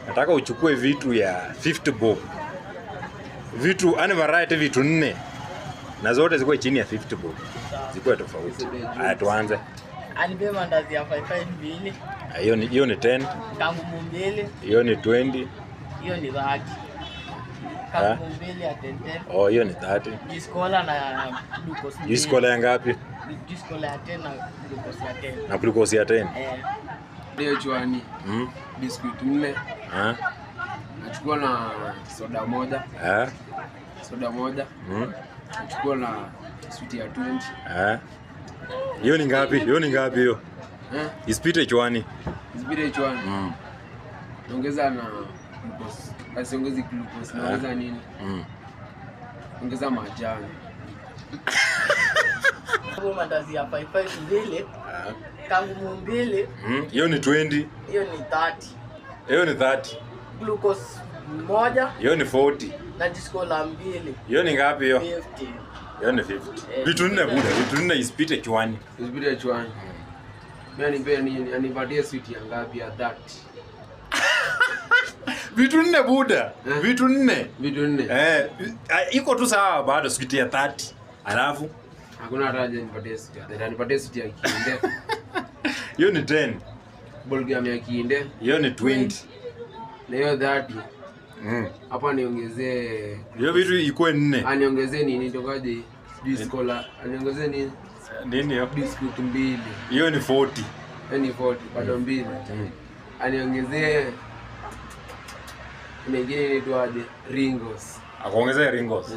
Nataka uchukue vitu ya 50 bob. Vitu ani variety vitu 4. Na zote zikuwe chini ya 50 bob. Zikuwe tofauti. Haya tuanze. Anipe mandazi ya 55 mbili. Hiyo ni 10. Kangu mbili. Hiyo ni 20. Hiyo ni 30. Kangu mbili ya 10. Oh, hiyo ni 30. Discola na glucose. Discola ya ngapi? Discola ya 10 na glucose ya 10. Na glucose ya 10. Leo chwani. Biscuit 4. Nachukua na soda moja. Soda moja. Nachukua na sweet ya 20. Hiyo ni ngapi? Hiyo ni ngapi hiyo? Ispite chwani. Ispite chwani. Ongeza na glucose. Asiongezi glucose. Naongeza nini? Ongeza majani. Hapo mandazi ya 55 mbili. Kangu mbili. Hiyo ni 20. Hiyo ni 30. Hiyo ni 30. Glucose moja. Hiyo ni 40. Na discola mbili. Hiyo ni ngapi hiyo? 50. Hiyo ni 50. Vitu 4 buda, vitu 4 ispite chwani. Ispite chwani. Mimi nipe nini? Anipatie sweet ya ngapi ya 30? Vitu 4 buda. Vitu 4. Vitu 4. Iko tu sawa bado sweet ya 30. Alafu hakuna haja nipatie sweet ya 30. Nipatie sweet ya kiinde. Hiyo ni 10. Bulgam ya kiinde. Hiyo ni 20. Na hiyo 30. Hapa niongezee hiyo vitu ikuwe 4. Aniongezee nini ndokaje? Discola. Aniongezee nini? Nini hiyo? Biscuit 2. Hiyo ni 40. Hiyo ni 40 bado 2. Aniongezee nyingine inaitwaje? Ringos. Akuongezea Ringos.